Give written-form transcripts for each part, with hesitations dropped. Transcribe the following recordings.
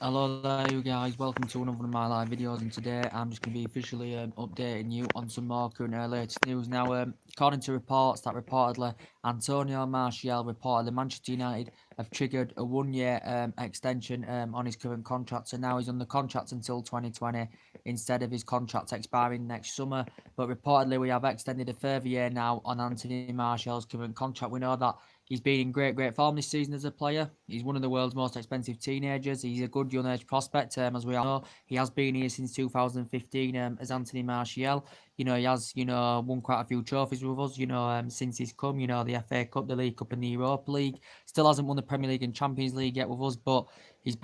Hello there, you guys. Welcome to another of my live videos, and today I'm just going to be officially updating you on some more current latest news. Now, according to reports that reportedly Antonio Martial reportedly Manchester United have triggered a one-year extension on his current contract, so now he's under contract until 2020 instead of his contract expiring next summer. But reportedly, we have extended a further year now on Anthony Martial's current contract. We know that he's been in great form this season as a player. He's one of the world's most expensive teenagers. He's a good young age prospect, as we all know. He has been here since 2015 as Anthony Martial. He has, won quite a few trophies with us, since he's come, the FA Cup, the League Cup and the Europa League. Still hasn't won the Premier League and Champions League yet with us, but he's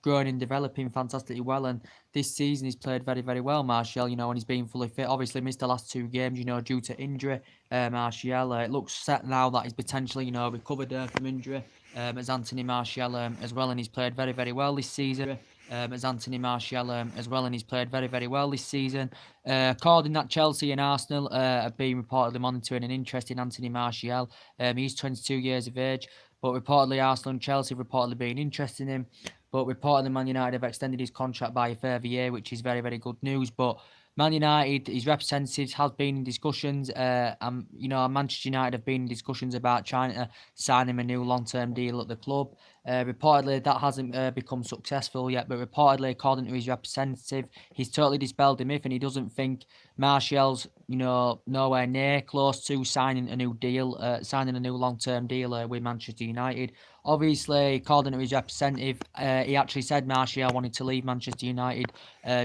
growing and developing fantastically well, and this season he's played very well, Martial, when he's been fully fit. Obviously missed the last two games, due to injury. Martial, it looks set now that he's potentially, recovered from injury, as Anthony Martial as well, and he's played very well this season. As Anthony Martial as well, and he's played very well this season. According that Chelsea and Arsenal have been reportedly monitoring an interest in Anthony Martial. He's 22 years of age, but reportedly Arsenal and Chelsea have reportedly been interested in him. But reportedly Man United have extended his contract by a further year, which is very good news. But Man United, his representatives has been in discussions. Manchester United have been in discussions about trying to sign him a new long-term deal at the club. Reportedly, that hasn't become successful yet, but reportedly, according to his representative, he's totally dispelled the myth, and he doesn't think Martial's, nowhere near close to signing a new deal, signing a new long-term deal with Manchester United. Obviously, according to his representative, he actually said Martial wanted to leave Manchester United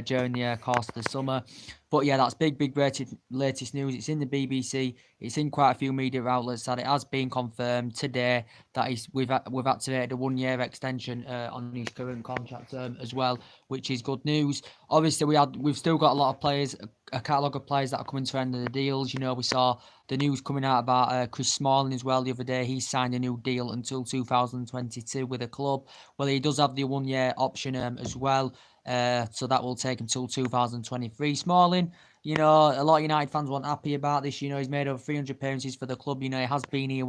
during the course of the summer. But yeah, that's big latest news. It's in the BBC. It's in quite a few media outlets that it has been confirmed today that we've activated a one-year extension on his current contract term as well, which is good news. Obviously, we've still got a lot of players, a catalogue of players that are coming to the end of the deals. We saw the news coming out about Chris Smalling as well the other day. He signed a new deal until 2022 with the club. Well, he does have the one-year option as well. So that will take until 2023. Smalling, a lot of United fans weren't happy about this. He's made over 300 appearances for the club. He has been here,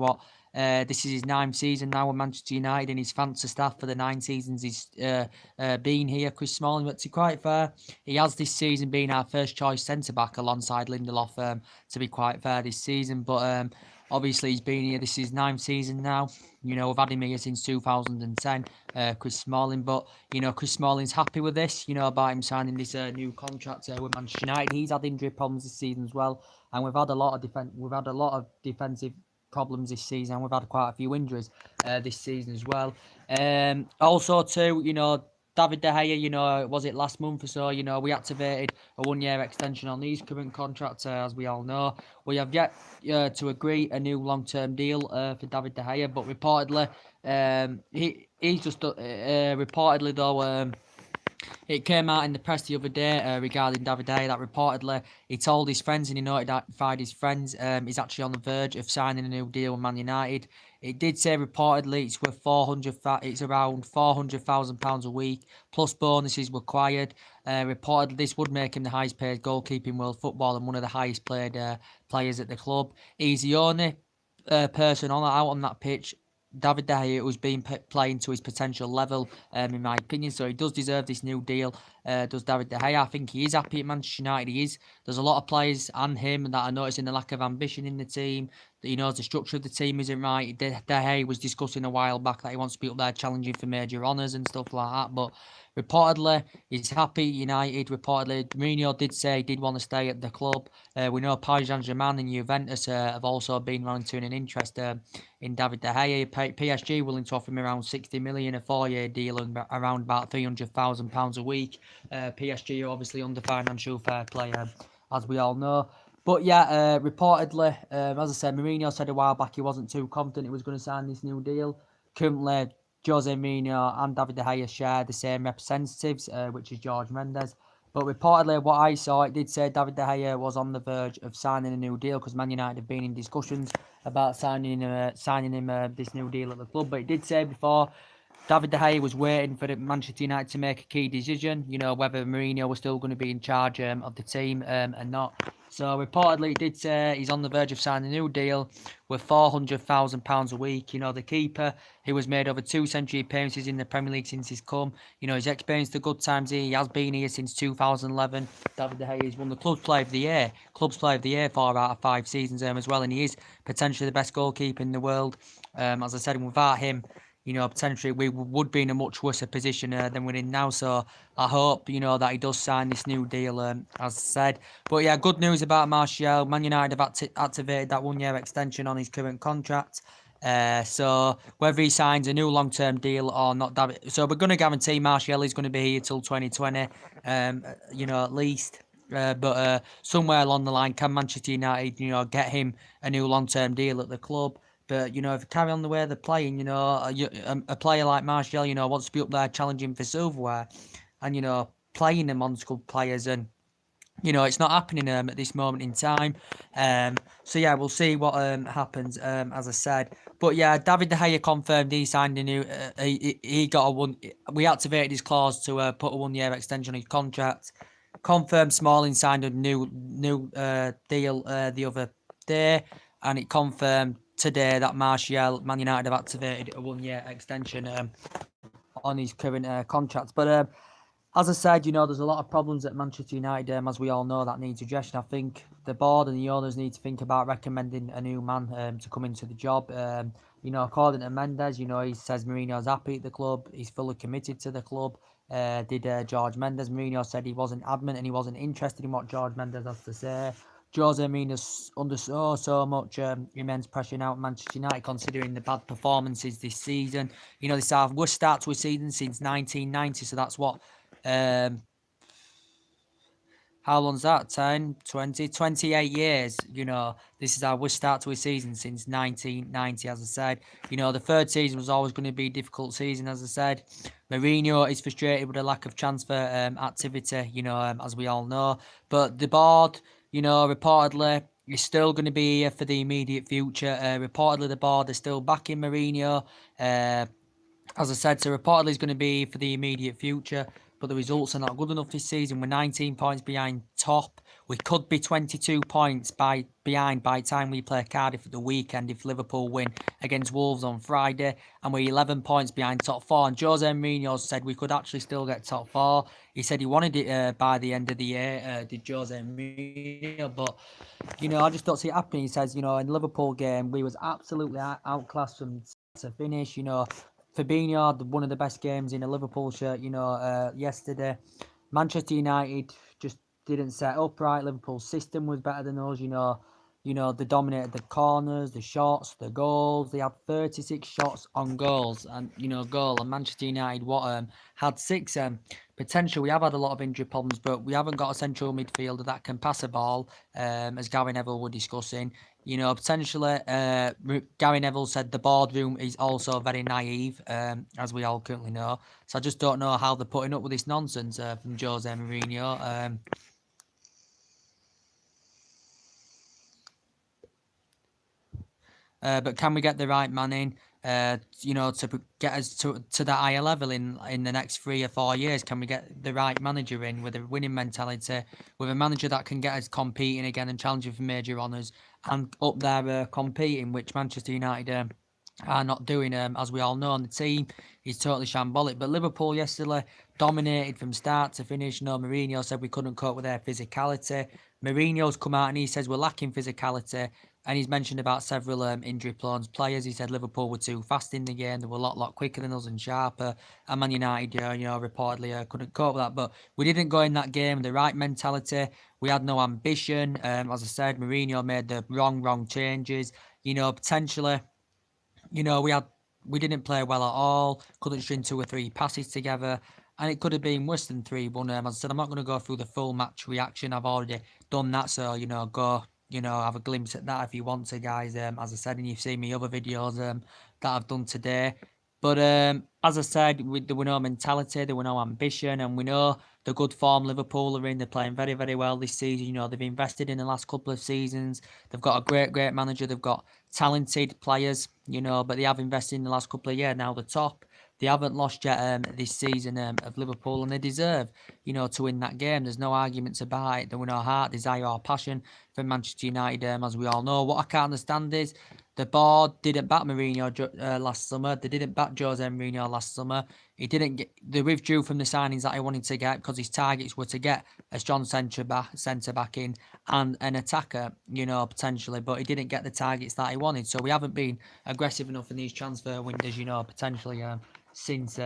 this is his ninth season now with Manchester United, and he's fancy staff for the 9 seasons he's been here, Chris Smalling. But to be quite fair, he has this season been our first choice centre-back alongside Lindelof, to be quite fair this season. But obviously he's been here, this is his ninth season now. We've had him here since 2010, Chris Smalling. But, Chris Smalling's happy with this, about him signing this new contract with Manchester United. He's had injury problems this season as well, and we've had a lot of defensive problems this season. We've had quite a few injuries this season as well. Also, too, David De Gea, was it last month or so, we activated a one-year extension on his current contract, as we all know. We have yet to agree a new long-term deal for David De Gea, but reportedly, he's just, reportedly though, it came out in the press the other day regarding David De Gea that reportedly he told his friends and he notified his friends he's actually on the verge of signing a new deal with Man United. It did say reportedly it's worth it's around £400,000 a week plus bonuses required. Reportedly this would make him the highest paid goalkeeper in world football and one of the highest paid players at the club. He's the only person out on that pitch, David De Gea, who's been playing to his potential level, in my opinion. So he does deserve this new deal, does David De Gea. I think he is happy at Manchester United. He is. There's a lot of players and him that are noticing the lack of ambition in the team. He knows the structure of the team isn't right. De Gea was discussing a while back that he wants to be up there challenging for major honours and stuff like that. But reportedly, he's happy United. Reportedly, Mourinho did say he did want to stay at the club. We know Paris Saint-Germain and Juventus have also been monitoring an interest in David De Gea. PSG willing to offer him around 60 million, a 4-year deal, and around about £300,000 a week. PSG are obviously under financial fair play, as we all know. But yeah, reportedly, as I said, Mourinho said a while back he wasn't too confident he was going to sign this new deal. Currently, Jose Mourinho and David De Gea share the same representatives, which is George Mendes. But reportedly, what I saw, it did say David De Gea was on the verge of signing a new deal because Man United have been in discussions about signing him this new deal at the club. But it did say before David De Gea was waiting for Manchester United to make a key decision, whether Mourinho was still going to be in charge of the team and not. So reportedly, he did say he's on the verge of signing a new deal with £400,000 a week. The keeper, who has made over 2 century appearances in the Premier League since he's come. He's experienced the good times here. He has been here since 2011. David De Gea has won the Clubs Player of the Year 4 out of 5 seasons as well, and he is potentially the best goalkeeper in the world. As I said, without him, potentially we would be in a much worse position than we're in now. So I hope, that he does sign this new deal, as I said. But yeah, good news about Martial. Man United have activated that 1-year extension on his current contract. So whether he signs a new long-term deal or not, so we're going to guarantee Martial is going to be here till 2020, at least. But somewhere along the line, can Manchester United, get him a new long-term deal at the club? But, if you carry on the way they're playing, a player like Martial, wants to be up there challenging for silverware and, playing them on school players and, it's not happening at this moment in time. So, yeah, we'll see what happens, as I said. But, yeah, David De Gea confirmed he signed a new... he got a one... We activated his clause to put a 1-year extension on his contract. Confirmed Smalling signed a new deal the other day. And it confirmed today that Martial, Man United have activated a 1-year extension on his current contract. But as I said, there's a lot of problems at Manchester United, as we all know, that needs addressing. I think the board and the owners need to think about recommending a new man to come into the job. According to Mendes, he says Mourinho's happy at the club. He's fully committed to the club. Did George Mendes. Mourinho said he wasn't adamant and he wasn't interested in what George Mendes has to say. Jose Mourinho's under so much immense pressure now at Manchester United, considering the bad performances this season. This is our worst start to a season since 1990, so that's what... how long's that? 10, 20, 28 years. This is our worst start to a season since 1990, as I said. The third season was always going to be a difficult season, as I said. Mourinho is frustrated with the lack of transfer activity, as we all know. But the board, reportedly, is still going to be here for the immediate future. Reportedly, the board is still backing Mourinho. As I said, so reportedly is going to be for the immediate future. But the results are not good enough this season. We're 19 points behind top. We could be 22 points behind by the time we play Cardiff at the weekend if Liverpool win against Wolves on Friday. And we're 11 points behind top 4. And Jose Mourinho said we could actually still get top 4. He said he wanted it by the end of the year, did Jose Mourinho. But, I just don't see it happening. He says, in the Liverpool game, we was absolutely outclassed from to finish, Fabinho had one of the best games in a Liverpool shirt, yesterday. Manchester United just didn't set up right. Liverpool's system was better than us, they dominated the corners, the shots, the goals. They had 36 shots on goals and, goal. And Manchester United had 6. Potentially, we have had a lot of injury problems, but we haven't got a central midfielder that can pass a ball, as Gary Neville were discussing. Potentially, Gary Neville said the boardroom is also very naive, as we all currently know. So I just don't know how they're putting up with this nonsense from Jose Mourinho. But can we get the right man in, to get us to that higher level in the next 3 or 4 years? Can we get the right manager in with a winning mentality, with a manager that can get us competing again and challenging for major honours and up there competing, which Manchester United are not doing, as we all know, and the team is totally shambolic. But Liverpool yesterday dominated from start to finish. Mourinho said we couldn't cope with their physicality. Mourinho's come out and he says we're lacking physicality, and he's mentioned about several injury-prone players. He said Liverpool were too fast in the game. They were a lot quicker than us and sharper. And Man United, reportedly couldn't cope with that. But we didn't go in that game with the right mentality. We had no ambition. As I said, Mourinho made the wrong changes. Potentially, we didn't play well at all. Couldn't string 2 or 3 passes together. And it could have been worse than 3-1. As I said, I'm not going to go through the full match reaction. I've already done that. So, go... have a glimpse at that if you want to, guys. As I said, and you've seen me other videos that I've done today. But as I said, there were no mentality, there were no ambition, and we know the good form Liverpool are in. They're playing very, very well this season. They've invested in the last couple of seasons. They've got a great manager. They've got talented players, but they have invested in the last couple of years. Now the top. They haven't lost yet this season of Liverpool, and they deserve, to win that game. There's no arguments about it. There were no heart, desire, or passion from Manchester United, as we all know. What I can't understand is the board didn't back Mourinho last summer. They didn't back Jose Mourinho last summer. They withdrew from the signings that he wanted to get because his targets were to get a strong centre back in and an attacker, potentially. But he didn't get the targets that he wanted. So we haven't been aggressive enough in these transfer windows, potentially since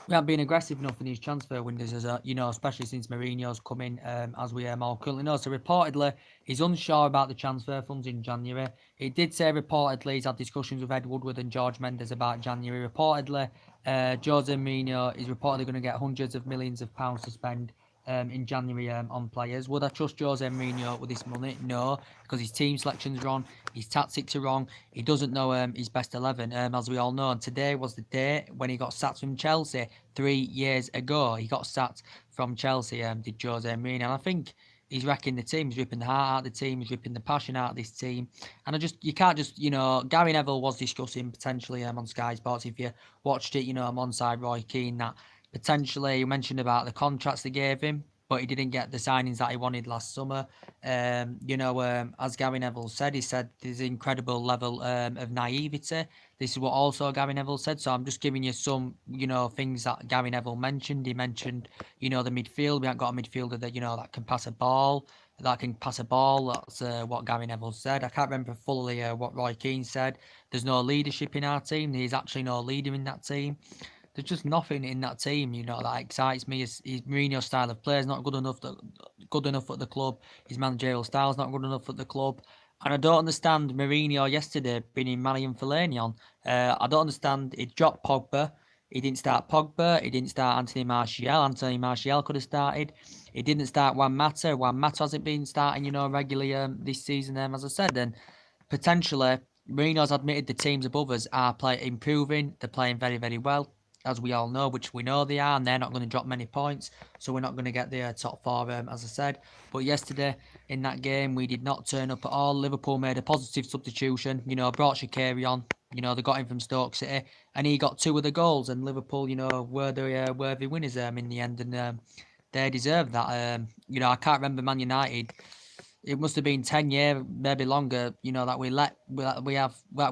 we haven't been aggressive enough in these transfer windows, especially since Mourinho's come in, as we all currently know. So reportedly, he's unsure about the transfer funds in January. He did say reportedly he's had discussions with Ed Woodward and George Mendes about January. Reportedly, Jose Mourinho is reportedly going to get hundreds of millions of pounds to spend in January on players. Would I trust Jose Mourinho with this money? No, because his team selections are wrong, his tactics are wrong, he doesn't know his best 11, as we all know. And today was the day when he got sacked from Chelsea 3 years ago. He got sacked from Chelsea, did Jose Mourinho. And I think he's wrecking the team. He's ripping the heart out of the team. He's ripping the passion out of this team. And you can't just, Gary Neville was discussing potentially on Sky Sports. If you watched it, alongside Roy Keane, that potentially you mentioned about the contracts they gave him, but he didn't get the signings that he wanted last summer. As Gary Neville said, he said there's an incredible level of naivety. This is what also Gary Neville said. So I'm just giving you some, things that Gary Neville mentioned. He mentioned, the midfield. We haven't got a midfielder that, that can pass a ball. That's what Gary Neville said. I can't remember fully what Roy Keane said. There's no leadership in our team. There's actually no leader in that team. There's just nothing in that team, that excites me. His Mourinho's style of play is not good enough at the club. His managerial style is not good enough at the club. And I don't understand Mourinho yesterday bringing Marouane Fellaini on. I don't understand. He dropped Pogba. He didn't start Pogba. He didn't start Anthony Martial. Anthony Martial could have started. He didn't start Juan Mata. Juan Mata hasn't been starting, regularly this season, as I said. And potentially, Mourinho's admitted the teams above us are improving. They're playing very, very well, as we all know, which we know they are, and they're not going to drop many points, so we're not going to get the top four, as I said. But yesterday, in that game, we did not turn up at all. Liverpool made a positive substitution, brought Shaqiri on, they got him from Stoke City, and he got 2 of the goals, and Liverpool, were the worthy winners in the end, and they deserved that. I can't remember Man United. It must have been 10 years, maybe longer, that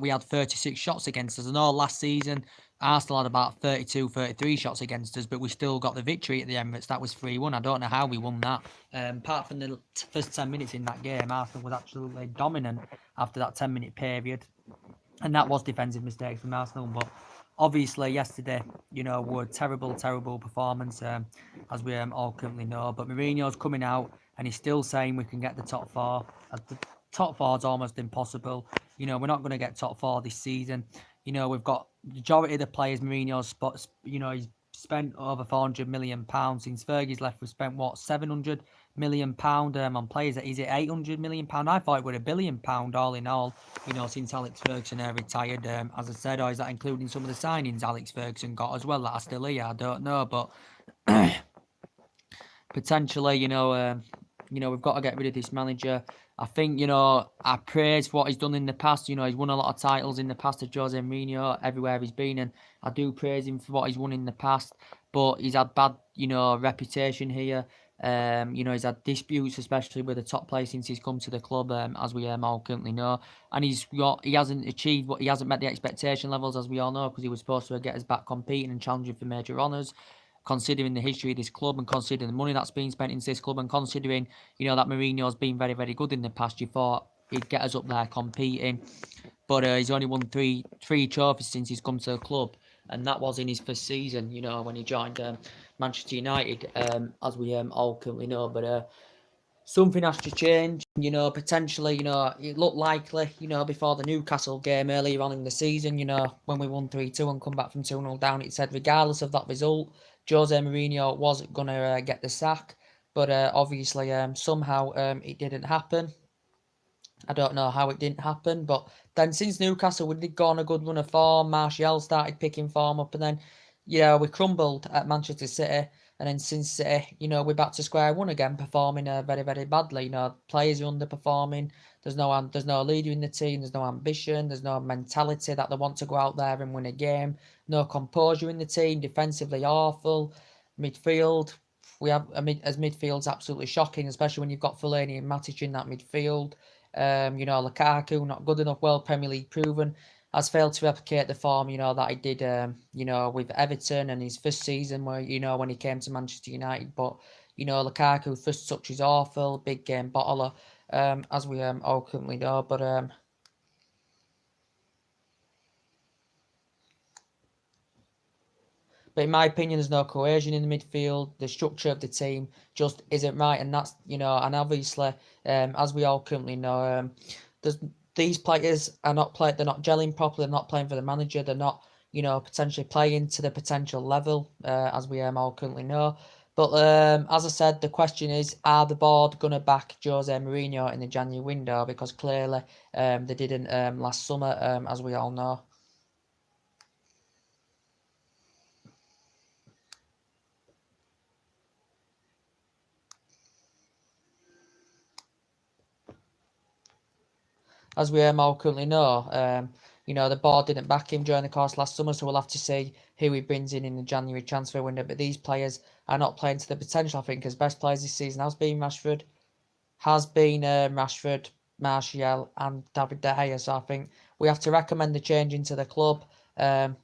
we had 36 shots against us. I know last season Arsenal had about 32, 33 shots against us, but we still got the victory at the Emirates. That was 3-1. I don't know how we won that. Apart from the first 10 minutes in that game, Arsenal was absolutely dominant after that 10-minute period. And that was defensive mistakes from Arsenal. But obviously, yesterday, were terrible, terrible performance, as we all currently know. But Mourinho's coming out and he's still saying we can get the top 4. The top 4 is almost impossible. We're not going to get top 4 this season. We've got majority of the players Mourinho's spots. He's spent over £400 million since Fergie's left. We've spent £700 million on players. Is it £800 million? I thought it was £1 billion all in all. Since Alex Ferguson retired. As I said, or is that including some of the signings Alex Ferguson got as well that are still here? I don't know, but potentially, we've got to get rid of this manager. I think, I praise what he's done in the past. He's won a lot of titles in the past of Jose Mourinho everywhere he's been, and I do praise him for what he's won in the past. But he's had bad, reputation here. He's had disputes, especially with the top players since he's come to the club, as we all currently know. And he hasn't achieved he hasn't met the expectation levels, as we all know, because he was supposed to get us back competing and challenging for major honours. Considering the history of this club and considering the money that's been spent into this club and considering, that Mourinho's been very, very good in the past, you thought he'd get us up there competing. But he's only won three trophies since he's come to the club, and that was in his first season, when he joined Manchester United, as we all currently know. But something has to change, potentially, it looked likely, before the Newcastle game earlier on in the season, when we won 3-2 and come back from 2-0 down, it said regardless of that result, Jose Mourinho was going to get the sack, but obviously somehow it didn't happen. I don't know how it didn't happen, but then since Newcastle, we did go on a good run of form. Martial started picking form up, and then, we crumbled at Manchester City, and then since City, we're back to square one again, performing very, very badly. Players are underperforming. There's no leader in the team. There's no ambition. There's no mentality that they want to go out there and win a game. No composure in the team. Defensively awful. Midfield, we have as midfield's absolutely shocking, especially when you've got Fellaini and Matic in that midfield. Lukaku not good enough. Well, Premier League proven, has failed to replicate the form that he did with Everton and his first season where when he came to Manchester United. But Lukaku first touch is awful, big game bottler, as we all currently know. But in my opinion, there's no cohesion in the midfield. The structure of the team just isn't right, and that's and obviously, as we all currently know, these players are not playing. They're not gelling properly. They're not playing for the manager. They're not potentially playing to the potential level, as we all currently know. But as I said, the question is, are the board going to back Jose Mourinho in the January window? Because clearly they didn't last summer, as we all know. As we all currently know, the board didn't back him during the course last summer, so we'll have to see who he brings in the January transfer window. But these players are not playing to the potential. I think as best players this season has been Rashford, Martial, and David De Gea. So I think we have to recommend the change into the club. As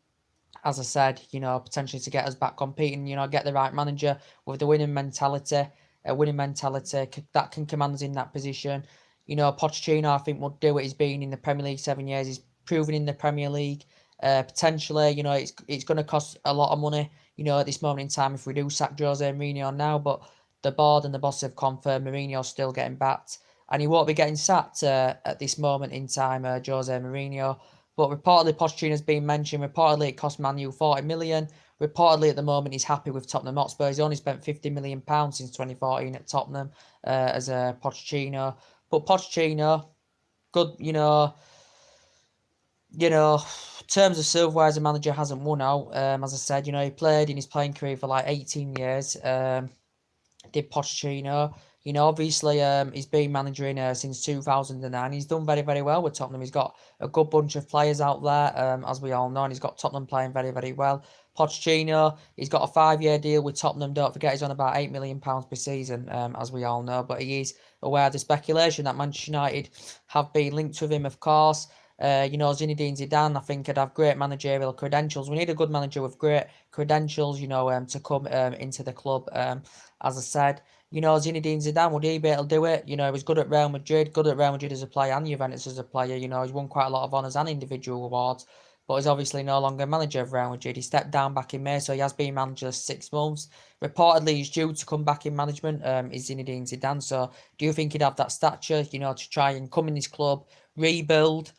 I said, potentially to get us back competing, get the right manager with the winning mentality, that can command us in that position. Pochettino, I think, would do it. He's been in the Premier League 7 years. He's proven in the Premier League. Potentially, it's going to cost a lot of money, at this moment in time if we do sack Jose Mourinho now. But the board and the boss have confirmed Mourinho's still getting backed. And he won't be getting sacked at this moment in time, Jose Mourinho. But reportedly, Pochettino's been mentioned. Reportedly, it cost Man U 40 million. Reportedly, at the moment, he's happy with Tottenham Hotspur. He's only spent £50 million since 2014 at Tottenham as a Pochettino. But Pochettino, good, terms of silverware as a manager hasn't won out. As I said, he played in his playing career for like 18 years. Did Pochettino. Obviously, he's been managing since 2009. He's done very, very well with Tottenham. He's got a good bunch of players out there, as we all know, and he's got Tottenham playing very, very well. Pochettino, he's got a 5-year deal with Tottenham. Don't forget, he's on about £8 million per season, as we all know. But he is aware of the speculation that Manchester United have been linked with him, of course. Zinedine Zidane, I think, could have great managerial credentials. We need a good manager with great credentials, to come into the club. As I said, Zinedine Zidane, would he be able to do it? He was good at Real Madrid, as a player and Juventus as a player. He's won quite a lot of honours and individual awards, but he's obviously no longer manager of Real Madrid. He stepped down back in May, so he has been manager 6 months. Reportedly, he's due to come back in management, is Zinedine Zidane. So do you think he'd have that stature, to try and come in this club, rebuild,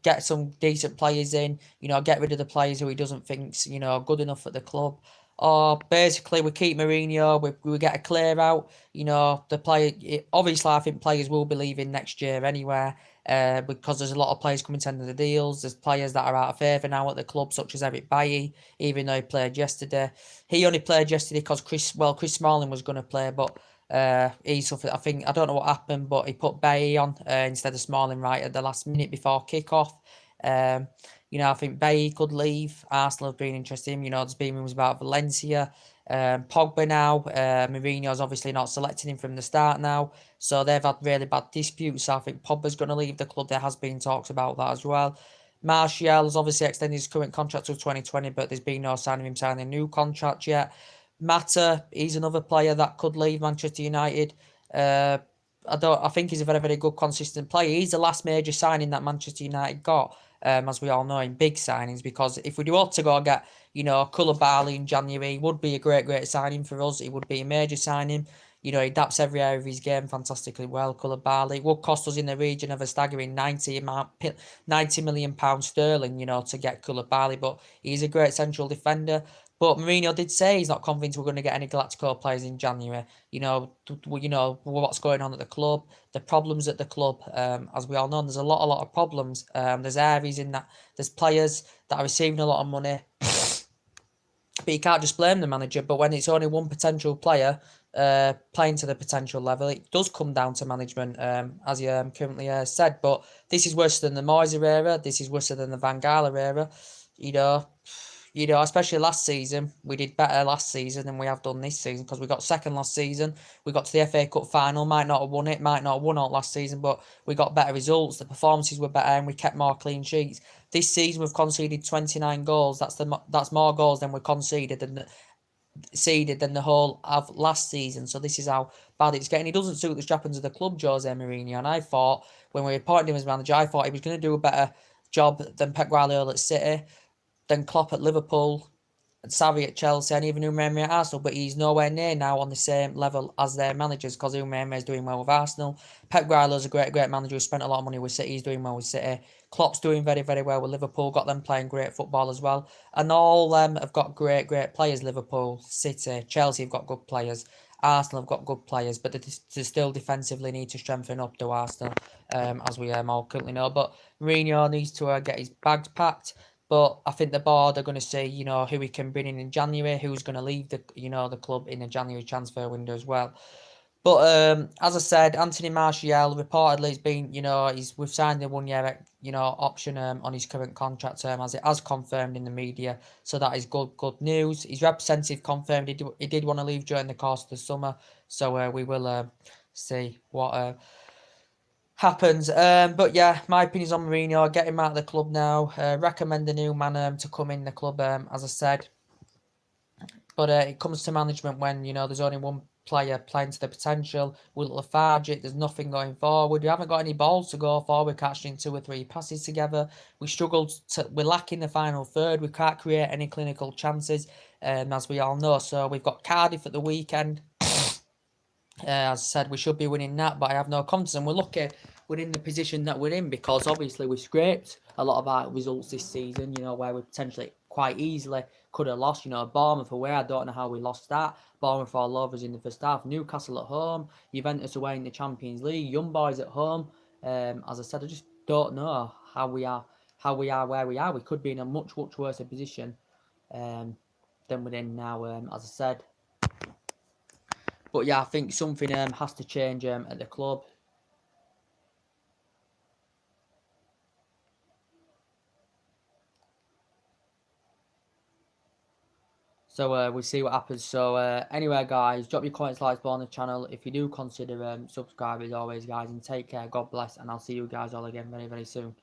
get some decent players in, get rid of the players who he doesn't think's, good enough at the club? Or basically we keep Mourinho, we get a clear out. The player, obviously I think players will be leaving next year anyway, because there's a lot of players coming to end of the deals. There's players that are out of favour now at the club, such as Eric Bailly, even though he played yesterday. He only played yesterday because Chris Smalling was going to play, but he suffered. I don't know what happened, but he put Bailly on instead of Smalling right at the last minute before kick-off. I think Bailly could leave. Arsenal have been interested in him. There's been rumours about Valencia. Pogba now. Mourinho's obviously not selecting him from the start now. So they've had really bad disputes. So I think Pogba's going to leave the club. There has been talks about that as well. Martial has obviously extended his current contract till 2020, but there's been no sign of him signing a new contract yet. Mata, he's another player that could leave Manchester United. I think he's a very, very good, consistent player. He's the last major signing that Manchester United got, as we all know, in big signings. Because if we do want to go and get, Koulibaly in January, would be a great, great signing for us. It would be a major signing. He adapts every area of his game fantastically well. Koulibaly, it would cost us in the region of a staggering £90 million sterling, to get Koulibaly. But he's a great central defender. But Mourinho did say he's not convinced we're going to get any Galactico players in January. What's going on at the club, the problems at the club. As we all know, there's a lot of problems. There's areas in that. There's players that are receiving a lot of money. But you can't just blame the manager. But when it's only one potential player playing to the potential level, it does come down to management, as you currently said. But this is worse than the Moyes era. This is worse than the Van Gaal era. Especially last season, we did better last season than we have done this season because we got second last season. We got to the FA Cup final, might not have won it, might not have won it last season, but we got better results. The performances were better, and we kept more clean sheets. This season, we've conceded 29 goals. That's more goals than we conceded than the whole of last season. So this is how bad it's getting. He doesn't suit the strappings of the club, Jose Mourinho. And I thought when we appointed him as manager, I thought he was going to do a better job than Pep Guardiola at City, then Klopp at Liverpool, and Sarri at Chelsea, and even Emery at Arsenal, but he's nowhere near now on the same level as their managers because Emery is doing well with Arsenal. Pep Guardiola's a great manager who spent a lot of money with City. He's doing well with City. Klopp's doing very, very well with Liverpool, got them playing great football as well. And all them have got great players. Liverpool, City, Chelsea have got good players. Arsenal have got good players, but they still defensively need to strengthen up to Arsenal, as we all currently know. But Mourinho needs to get his bags packed. But I think the board are going to see, who we can bring in January, who's going to leave the club in the January transfer window as well. But as I said, Anthony Martial reportedly has been, we've signed a 1 year, option on his current contract term, as it has confirmed in the media. So that is good news. His representative confirmed he did want to leave during the course of the summer. So we will see what happens. But yeah, my opinions on Mourinho. Get him out of the club now. Recommend a new man to come in the club, as I said. But it comes to management when, there's only one player playing to the potential. We're lethargic. There's nothing going forward. We haven't got any balls to go for. We're catching 2 or 3 passes together. We're lacking the final third. We can't create any clinical chances, as we all know. So we've got Cardiff at the weekend. As I said, we should be winning that, but I have no confidence. And we're lucky we're in the position that we're in because obviously we scraped a lot of our results this season, where we potentially quite easily could have lost. Bournemouth away, I don't know how we lost that. Bournemouth all over us in the first half. Newcastle at home, Juventus away in the Champions League, Young Boys at home. As I said, I just don't know how we are where we are. We could be in a much worse position than we're in now, as I said. But yeah, I think something has to change at the club. So we'll see what happens. So anyway, guys, drop your comments, likes below on the channel. If you do consider subscribe as always, guys, and take care. God bless, and I'll see you guys all again very, very soon.